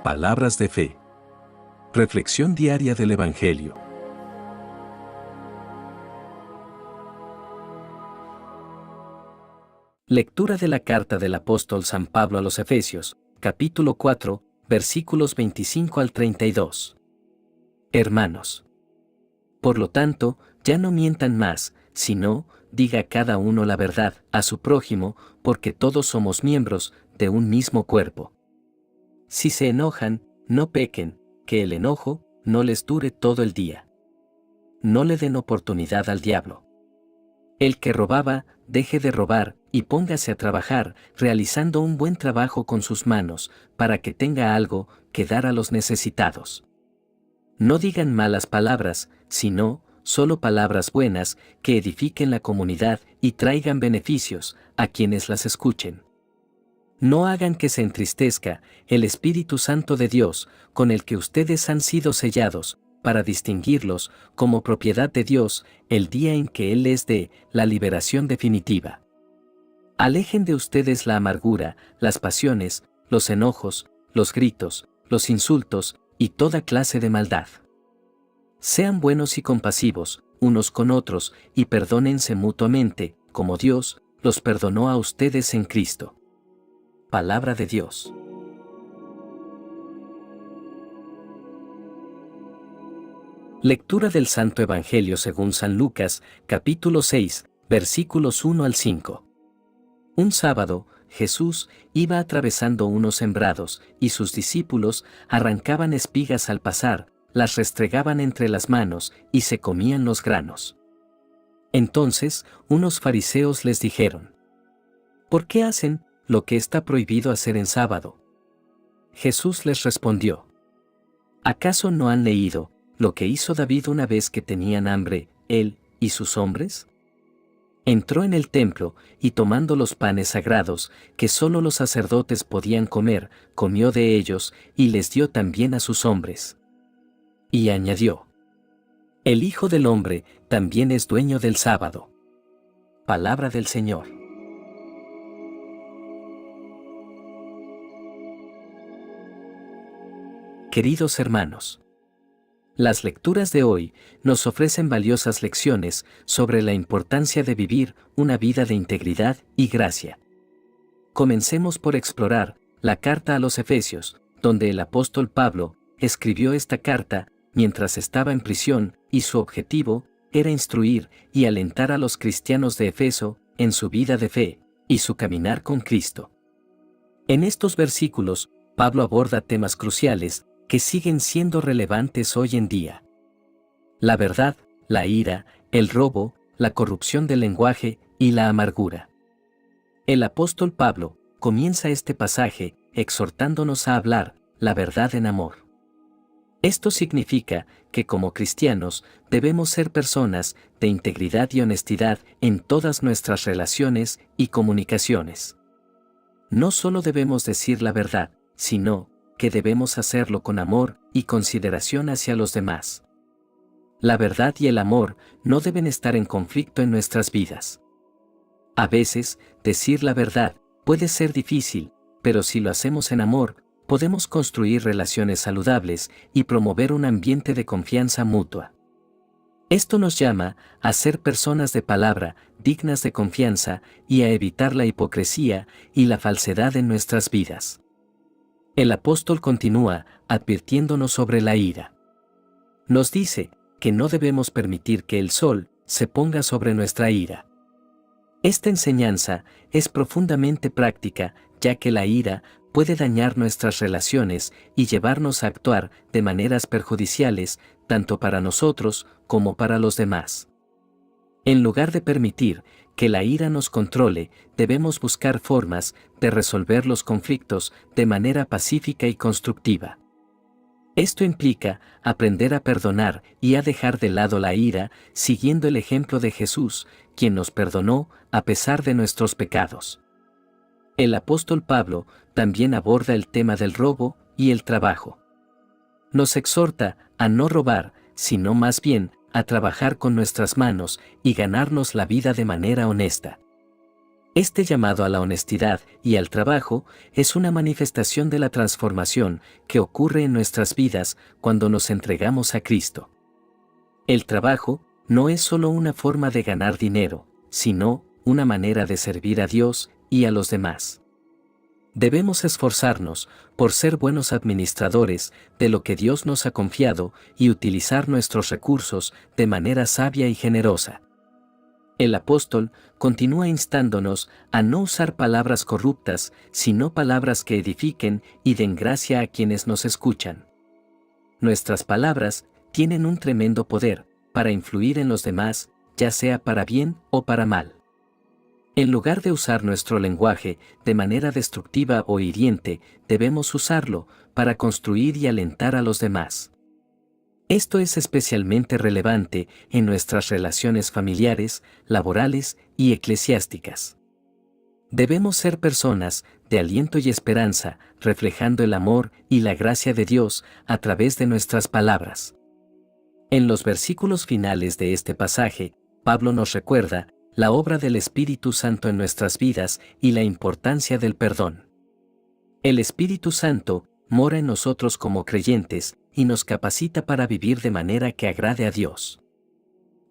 Palabras de fe. Reflexión diaria del Evangelio. Lectura de la carta del apóstol San Pablo a los Efesios, capítulo 4, versículos 25 al 32. Hermanos, por lo tanto, ya no mientan más, sino, diga cada uno la verdad a su prójimo, porque todos somos miembros de un mismo cuerpo. Si se enojan, no pequen, que el enojo no les dure todo el día. No le den oportunidad al diablo. El que robaba, deje de robar y póngase a trabajar, realizando un buen trabajo con sus manos, para que tenga algo que dar a los necesitados. No digan malas palabras, sino, solo palabras buenas, que edifiquen la comunidad y traigan beneficios a quienes las escuchen. No hagan que se entristezca el Espíritu Santo de Dios, con el que ustedes han sido sellados, para distinguirlos como propiedad de Dios el día en que Él les dé la liberación definitiva. Alejen de ustedes la amargura, las pasiones, los enojos, los gritos, los insultos y toda clase de maldad. Sean buenos y compasivos unos con otros y perdónense mutuamente, como Dios los perdonó a ustedes en Cristo. Palabra de Dios. Lectura del Santo Evangelio según San Lucas, capítulo 6, versículos 1 al 5. Un sábado, Jesús iba atravesando unos sembrados, y sus discípulos arrancaban espigas al pasar, las restregaban entre las manos, y se comían los granos. Entonces, unos fariseos les dijeron: ¿por qué hacen lo que está prohibido hacer en sábado? Jesús les respondió: ¿acaso no han leído lo que hizo David una vez que tenían hambre, él y sus hombres? Entró en el templo, y tomando los panes sagrados, que solo los sacerdotes podían comer, comió de ellos, y les dio también a sus hombres. Y añadió: el Hijo del Hombre también es dueño del sábado. Palabra del Señor. Queridos hermanos, las lecturas de hoy nos ofrecen valiosas lecciones sobre la importancia de vivir una vida de integridad y gracia. Comencemos por explorar la carta a los Efesios, donde el apóstol Pablo escribió esta carta mientras estaba en prisión, y su objetivo era instruir y alentar a los cristianos de Efeso en su vida de fe y su caminar con Cristo. En estos versículos, Pablo aborda temas cruciales que siguen siendo relevantes hoy en día. La verdad, la ira, el robo, la corrupción del lenguaje y la amargura. El apóstol Pablo comienza este pasaje exhortándonos a hablar la verdad en amor. Esto significa que como cristianos debemos ser personas de integridad y honestidad en todas nuestras relaciones y comunicaciones. No solo debemos decir la verdad, sino que debemos hacerlo con amor y consideración hacia los demás. La verdad y el amor no deben estar en conflicto en nuestras vidas. A veces, decir la verdad puede ser difícil, pero si lo hacemos en amor, podemos construir relaciones saludables y promover un ambiente de confianza mutua. Esto nos llama a ser personas de palabra, dignas de confianza, y a evitar la hipocresía y la falsedad en nuestras vidas. El apóstol continúa advirtiéndonos sobre la ira. Nos dice que no debemos permitir que el sol se ponga sobre nuestra ira. Esta enseñanza es profundamente práctica, ya que la ira puede dañar nuestras relaciones y llevarnos a actuar de maneras perjudiciales, tanto para nosotros como para los demás. En lugar de permitir que la ira nos controle, debemos buscar formas de resolver los conflictos de manera pacífica y constructiva. Esto implica aprender a perdonar y a dejar de lado la ira, siguiendo el ejemplo de Jesús, quien nos perdonó a pesar de nuestros pecados. El apóstol Pablo también aborda el tema del robo y el trabajo. Nos exhorta a no robar, sino más bien a trabajar con nuestras manos y ganarnos la vida de manera honesta. Este llamado a la honestidad y al trabajo es una manifestación de la transformación que ocurre en nuestras vidas cuando nos entregamos a Cristo. El trabajo no es solo una forma de ganar dinero, sino una manera de servir a Dios y a los demás. Debemos esforzarnos por ser buenos administradores de lo que Dios nos ha confiado y utilizar nuestros recursos de manera sabia y generosa. El apóstol continúa instándonos a no usar palabras corruptas, sino palabras que edifiquen y den gracia a quienes nos escuchan. Nuestras palabras tienen un tremendo poder para influir en los demás, ya sea para bien o para mal. En lugar de usar nuestro lenguaje de manera destructiva o hiriente, debemos usarlo para construir y alentar a los demás. Esto es especialmente relevante en nuestras relaciones familiares, laborales y eclesiásticas. Debemos ser personas de aliento y esperanza, reflejando el amor y la gracia de Dios a través de nuestras palabras. En los versículos finales de este pasaje, Pablo nos recuerda la obra del Espíritu Santo en nuestras vidas y la importancia del perdón. El Espíritu Santo mora en nosotros como creyentes y nos capacita para vivir de manera que agrade a Dios.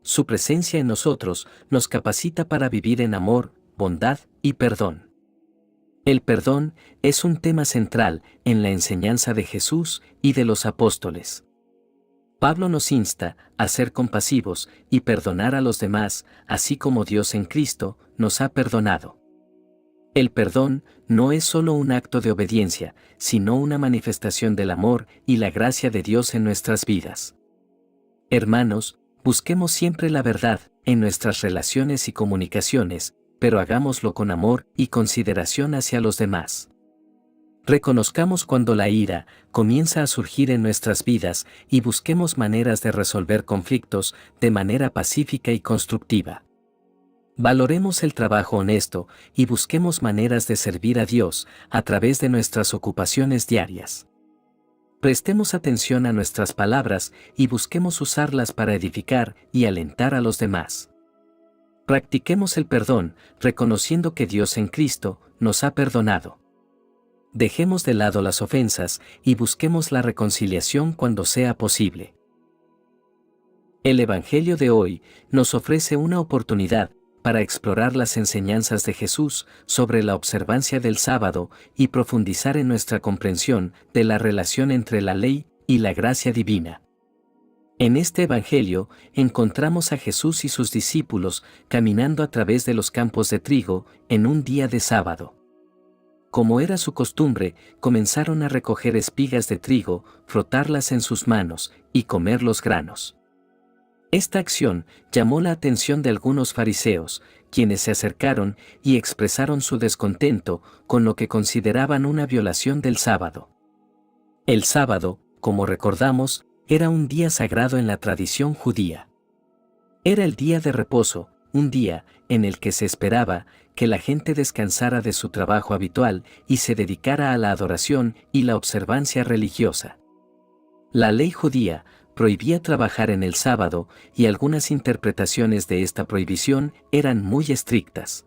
Su presencia en nosotros nos capacita para vivir en amor, bondad y perdón. El perdón es un tema central en la enseñanza de Jesús y de los apóstoles. Pablo nos insta a ser compasivos y perdonar a los demás, así como Dios en Cristo nos ha perdonado. El perdón no es solo un acto de obediencia, sino una manifestación del amor y la gracia de Dios en nuestras vidas. Hermanos, busquemos siempre la verdad en nuestras relaciones y comunicaciones, pero hagámoslo con amor y consideración hacia los demás. Reconozcamos cuando la ira comienza a surgir en nuestras vidas y busquemos maneras de resolver conflictos de manera pacífica y constructiva. Valoremos el trabajo honesto y busquemos maneras de servir a Dios a través de nuestras ocupaciones diarias. Prestemos atención a nuestras palabras y busquemos usarlas para edificar y alentar a los demás. Practiquemos el perdón, reconociendo que Dios en Cristo nos ha perdonado. Dejemos de lado las ofensas y busquemos la reconciliación cuando sea posible. El Evangelio de hoy nos ofrece una oportunidad para explorar las enseñanzas de Jesús sobre la observancia del sábado y profundizar en nuestra comprensión de la relación entre la ley y la gracia divina. En este Evangelio encontramos a Jesús y sus discípulos caminando a través de los campos de trigo en un día de sábado. Como era su costumbre, comenzaron a recoger espigas de trigo, frotarlas en sus manos y comer los granos. Esta acción llamó la atención de algunos fariseos, quienes se acercaron y expresaron su descontento con lo que consideraban una violación del sábado. El sábado, como recordamos, era un día sagrado en la tradición judía. Era el día de reposo, un día en el que se esperaba que la gente descansara de su trabajo habitual y se dedicara a la adoración y la observancia religiosa. La ley judía prohibía trabajar en el sábado y algunas interpretaciones de esta prohibición eran muy estrictas.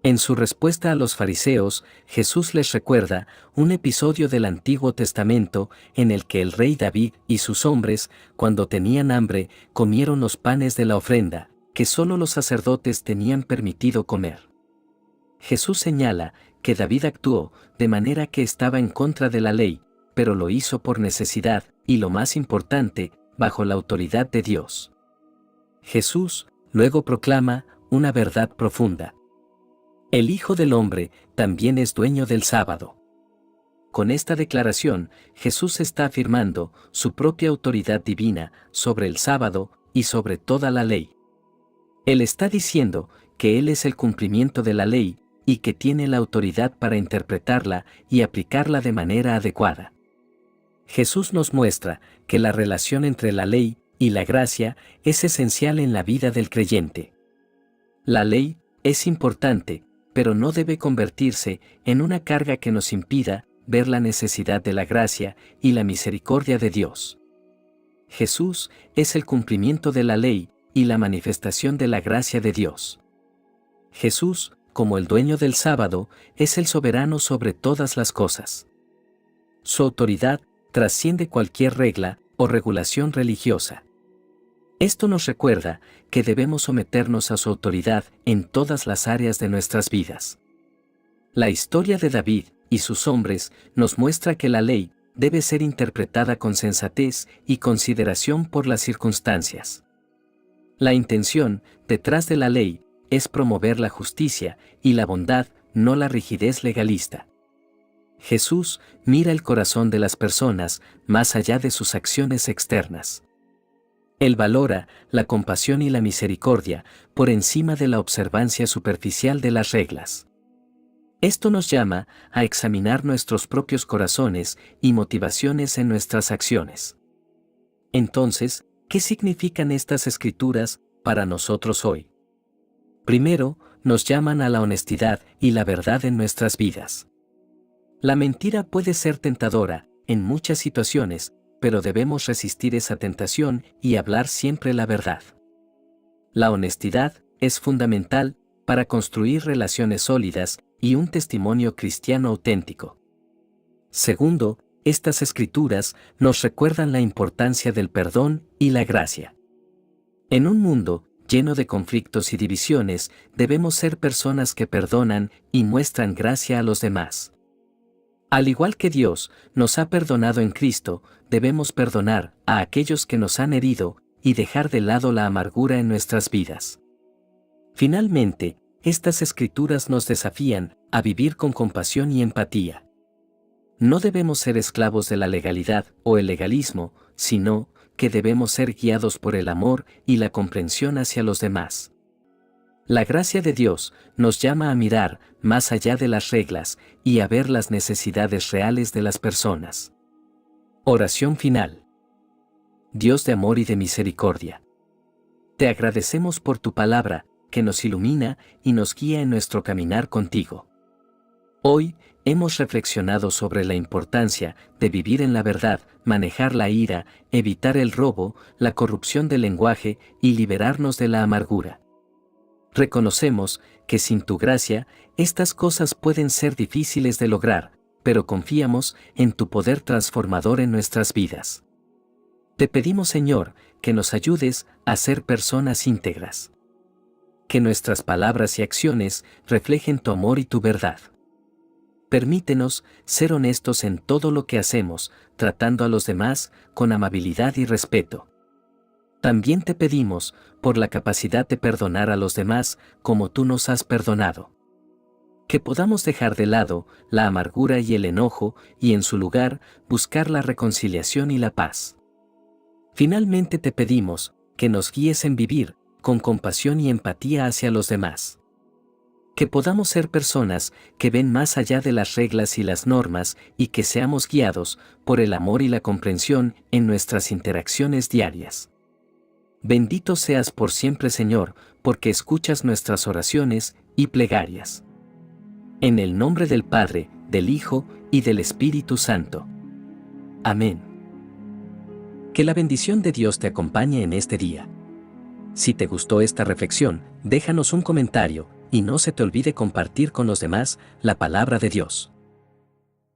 En su respuesta a los fariseos, Jesús les recuerda un episodio del Antiguo Testamento en el que el rey David y sus hombres, cuando tenían hambre, comieron los panes de la ofrenda, que solo los sacerdotes tenían permitido comer. Jesús señala que David actuó de manera que estaba en contra de la ley, pero lo hizo por necesidad, y lo más importante, bajo la autoridad de Dios. Jesús luego proclama una verdad profunda. El Hijo del Hombre también es dueño del sábado. Con esta declaración, Jesús está afirmando su propia autoridad divina sobre el sábado y sobre toda la ley. Él está diciendo que Él es el cumplimiento de la ley y que tiene la autoridad para interpretarla y aplicarla de manera adecuada. Jesús nos muestra que la relación entre la ley y la gracia es esencial en la vida del creyente. La ley es importante, pero no debe convertirse en una carga que nos impida ver la necesidad de la gracia y la misericordia de Dios. Jesús es el cumplimiento de la ley y la manifestación de la gracia de Dios. Jesús como el dueño del sábado, es el soberano sobre todas las cosas. Su autoridad trasciende cualquier regla o regulación religiosa. Esto nos recuerda que debemos someternos a su autoridad en todas las áreas de nuestras vidas. La historia de David y sus hombres nos muestra que la ley debe ser interpretada con sensatez y consideración por las circunstancias. La intención detrás de la ley es promover la justicia y la bondad, no la rigidez legalista. Jesús mira el corazón de las personas más allá de sus acciones externas. Él valora la compasión y la misericordia por encima de la observancia superficial de las reglas. Esto nos llama a examinar nuestros propios corazones y motivaciones en nuestras acciones. Entonces, ¿qué significan estas escrituras para nosotros hoy? Primero, nos llaman a la honestidad y la verdad en nuestras vidas. La mentira puede ser tentadora en muchas situaciones, pero debemos resistir esa tentación y hablar siempre la verdad. La honestidad es fundamental para construir relaciones sólidas y un testimonio cristiano auténtico. Segundo, estas escrituras nos recuerdan la importancia del perdón y la gracia. En un mundo lleno de conflictos y divisiones, debemos ser personas que perdonan y muestran gracia a los demás. Al igual que Dios nos ha perdonado en Cristo, debemos perdonar a aquellos que nos han herido y dejar de lado la amargura en nuestras vidas. Finalmente, estas escrituras nos desafían a vivir con compasión y empatía. No debemos ser esclavos de la legalidad o el legalismo, sino que debemos ser guiados por el amor y la comprensión hacia los demás. La gracia de Dios nos llama a mirar más allá de las reglas y a ver las necesidades reales de las personas. Oración final. Dios de amor y de misericordia, te agradecemos por tu palabra, que nos ilumina y nos guía en nuestro caminar contigo. Hoy hemos reflexionado sobre la importancia de vivir en la verdad, manejar la ira, evitar el robo, la corrupción del lenguaje y liberarnos de la amargura. Reconocemos que sin tu gracia, estas cosas pueden ser difíciles de lograr, pero confiamos en tu poder transformador en nuestras vidas. Te pedimos, Señor, que nos ayudes a ser personas íntegras. Que nuestras palabras y acciones reflejen tu amor y tu verdad. Permítenos ser honestos en todo lo que hacemos, tratando a los demás con amabilidad y respeto. También te pedimos por la capacidad de perdonar a los demás como tú nos has perdonado. Que podamos dejar de lado la amargura y el enojo y en su lugar buscar la reconciliación y la paz. Finalmente te pedimos que nos guíes en vivir con compasión y empatía hacia los demás. Que podamos ser personas que ven más allá de las reglas y las normas y que seamos guiados por el amor y la comprensión en nuestras interacciones diarias. Bendito seas por siempre, Señor, porque escuchas nuestras oraciones y plegarias. En el nombre del Padre, del Hijo y del Espíritu Santo. Amén. Que la bendición de Dios te acompañe en este día. Si te gustó esta reflexión, déjanos un comentario y no se te olvide compartir con los demás la palabra de Dios.